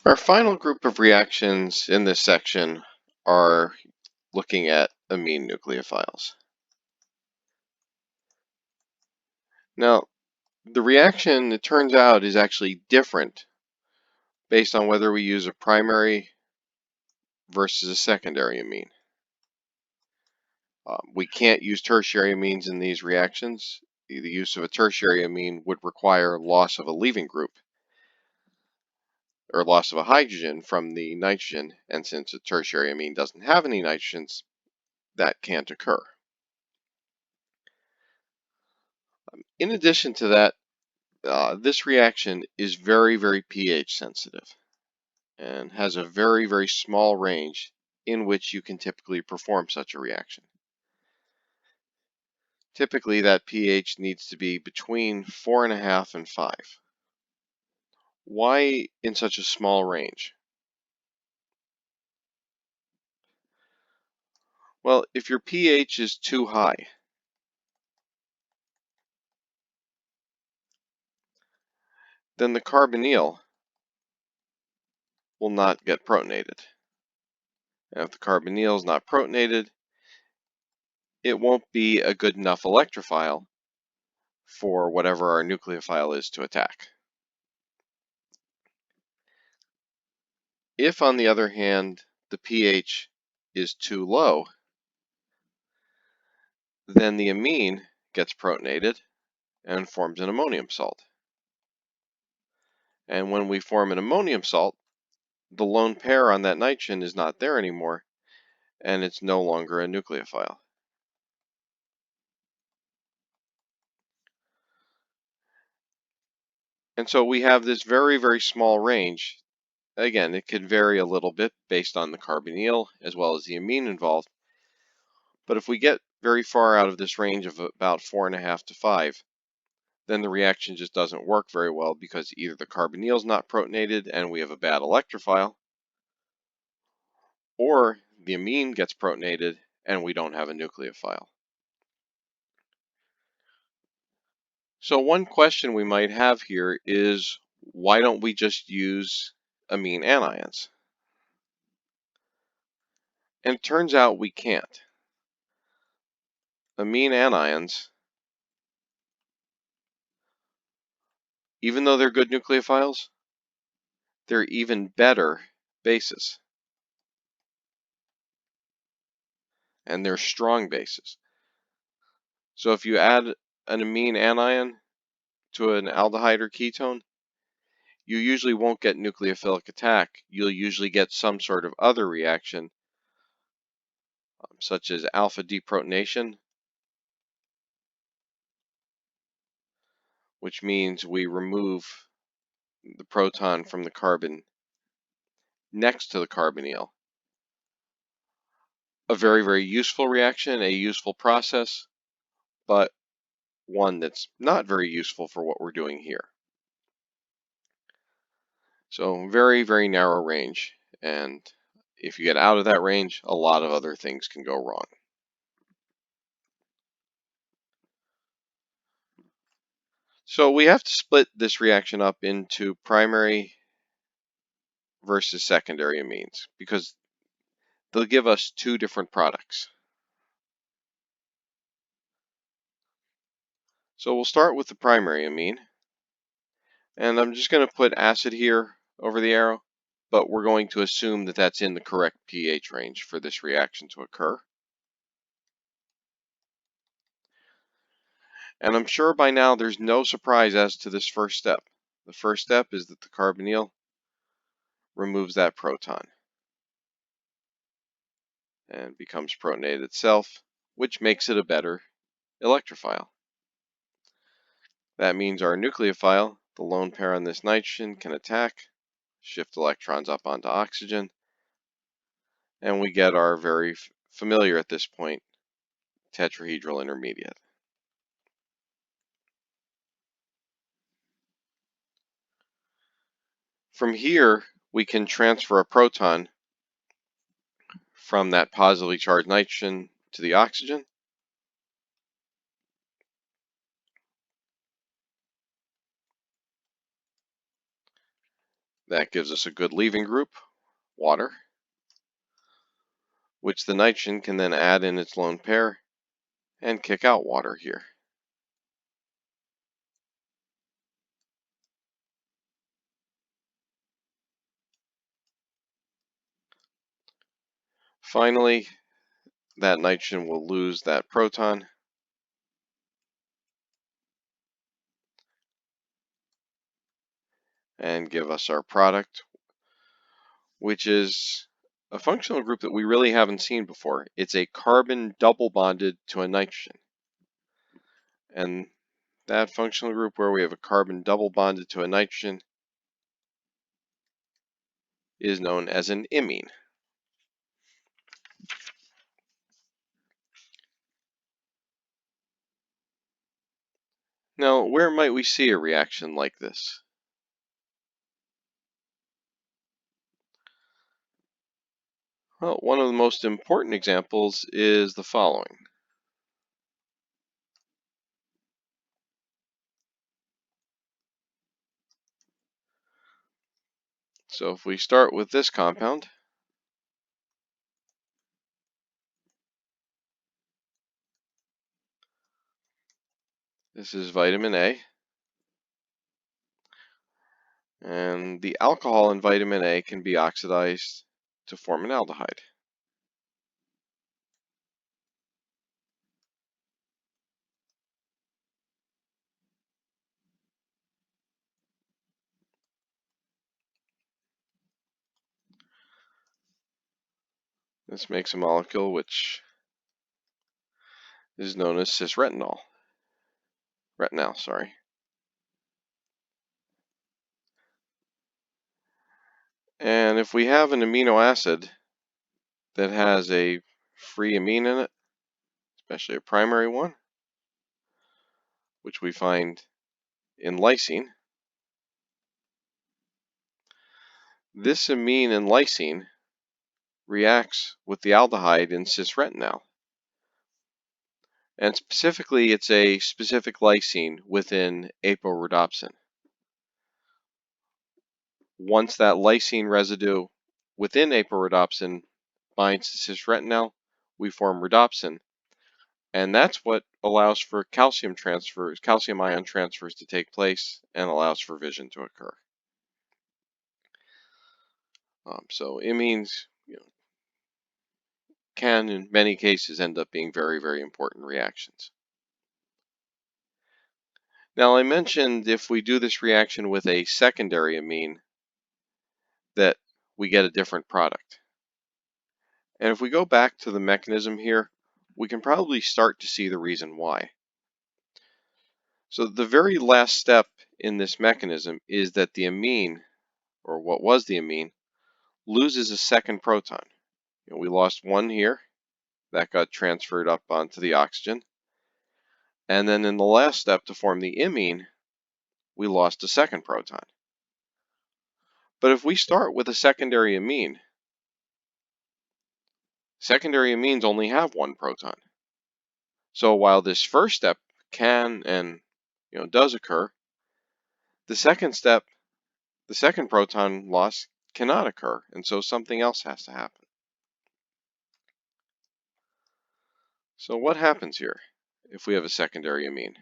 Our final group of reactions in this section are looking at amine nucleophiles. Now, the reaction, it turns out, is actually different based on whether we use a primary versus a secondary amine. We can't use tertiary amines in these reactions. The use of a tertiary amine would require loss of a leaving group, or loss of a hydrogen from the nitrogen, and since a tertiary amine doesn't have any nitrogens, that can't occur. In addition to that, this reaction is very, very pH sensitive and has a very, very small range in which you can typically perform such a reaction. Typically, that pH needs to be between 4.5 and 5. Why in such a small range? Well, if your pH is too high, then the carbonyl will not get protonated. And if the carbonyl is not protonated, it won't be a good enough electrophile for whatever our nucleophile is to attack. If, on the other hand, the pH is too low, then the amine gets protonated and forms an ammonium salt. And when we form an ammonium salt, the lone pair on that nitrogen is not there anymore, and it's no longer a nucleophile. And so we have this very, very small range. Again, it could vary a little bit based on the carbonyl as well as the amine involved. But if we get very far out of this range of about 4.5 to 5, then the reaction just doesn't work very well because either the carbonyl is not protonated and we have a bad electrophile, or the amine gets protonated and we don't have a nucleophile. So one question we might have here is, why don't we just use amine anions? And it turns out we can't. Amine anions, even though they're good nucleophiles, they're even better bases. And they're strong bases. So if you add an amine anion to an aldehyde or ketone, you usually won't get nucleophilic attack. You'll usually get some sort of other reaction, such as alpha deprotonation, which means we remove the proton from the carbon next to the carbonyl. A very, very useful reaction, a useful process, but one that's not very useful for what we're doing here. So very, very narrow range, and if you get out of that range, a lot of other things can go wrong. So we have to split this reaction up into primary versus secondary amines because they'll give us two different products. So we'll start with the primary amine, and I'm just going to put acid here over the arrow, but we're going to assume that that's in the correct pH range for this reaction to occur. And I'm sure by now there's no surprise as to this first step. The first step is that the carbonyl removes that proton and becomes protonated itself, which makes it a better electrophile. That means our nucleophile, the lone pair on this nitrogen, can attack, shift electrons up onto oxygen, and we get our very familiar at this point tetrahedral intermediate. From here, we can transfer a proton from that positively charged nitrogen to the oxygen. That gives us a good leaving group, water, which the nitrogen can then add in its lone pair and kick out water here. Finally, that nitrogen will lose that proton and give us our product, which is a functional group that we really haven't seen before. It's a carbon double bonded to a nitrogen. And that functional group where we have a carbon double bonded to a nitrogen is known as an imine. Now, where might we see a reaction like this? Well, one of the most important examples is the following. So if we start with this compound, this is vitamin A, and the alcohol in vitamin A can be oxidized to form an aldehyde. This makes a molecule which is known as cis-retinol. Retinal, sorry. And if we have an amino acid that has a free amine in it, especially a primary one, which we find in lysine, this amine in lysine reacts with the aldehyde in cis-retinal. And specifically, it's a specific lysine within aporhodopsin. Once that lysine residue within aporhodopsin binds to cis-retinal, we form rhodopsin. And that's what allows for calcium transfers, calcium ion transfers to take place and allows for fission to occur. So amines, can in many cases end up being very, very important reactions. Now I mentioned if we do this reaction with a secondary amine that we get a different product. And if we go back to the mechanism here, we can probably start to see the reason why. So the very last step in this mechanism is that the amine, or what was the amine, loses a second proton. We lost one here, that got transferred up onto the oxygen. And then in the last step to form the imine, we lost a second proton. But if we start with a secondary amine, secondary amines only have one proton. So while this first step can and does occur, the second step, the second proton loss cannot occur, and so something else has to happen. So what happens here if we have a secondary amine?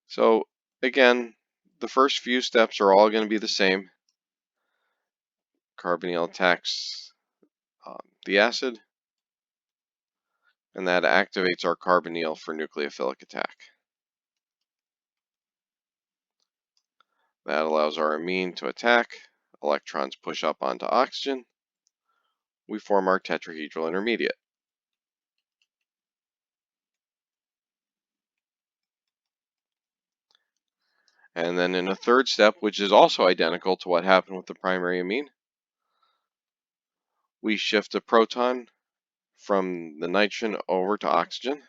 So again, the first few steps are all going to be the same. Carbonyl attacks the acid, and that activates our carbonyl for nucleophilic attack. That allows our amine to attack. Electrons push up onto oxygen. We form our tetrahedral intermediate. And then in a third step, which is also identical to what happened with the primary amine, we shift a proton from the nitrogen over to oxygen.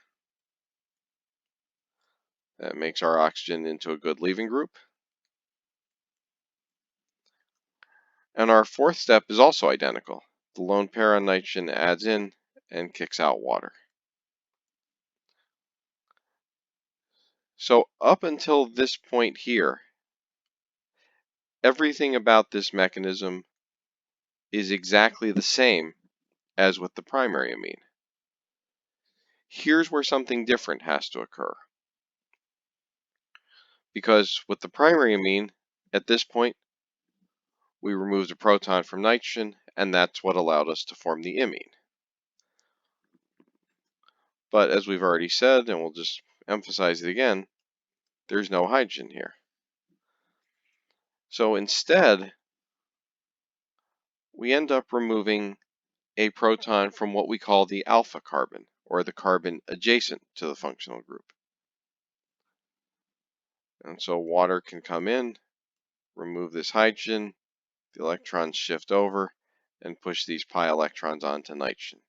That makes our oxygen into a good leaving group. And our fourth step is also identical. The lone pair on nitrogen adds in and kicks out water. So up until this point here, everything about this mechanism is exactly the same as with the primary amine. Here's where something different has to occur. Because with the primary amine, at this point, we removed a proton from nitrogen, and that's what allowed us to form the imine. But as we've already said, and we'll just emphasize it again, there's no hydrogen here. So instead, we end up removing a proton from what we call the alpha carbon, or the carbon adjacent to the functional group. And so water can come in, remove this hydrogen, the electrons shift over, and push these pi electrons onto nitrogen.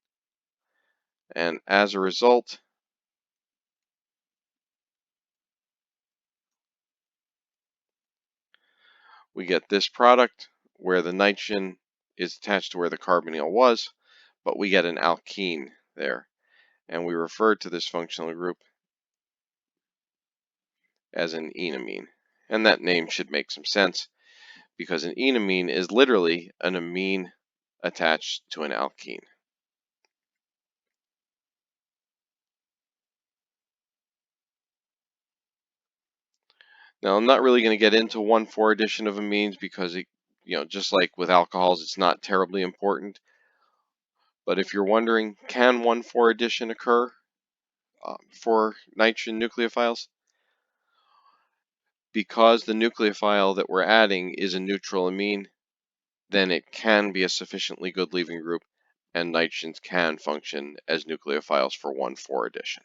And as a result, we get this product where the nitrogen is attached to where the carbonyl was, but we get an alkene there. And we refer to this functional group as an enamine. And that name should make some sense because an enamine is literally an amine attached to an alkene. Now, I'm not really going to get into 1,4 addition of amines because it, just like with alcohols, it's not terribly important. But if you're wondering, can 1,4 addition occur for nitrogen nucleophiles? Because the nucleophile that we're adding is a neutral amine, then it can be a sufficiently good leaving group, and nitrogens can function as nucleophiles for 1,4 addition.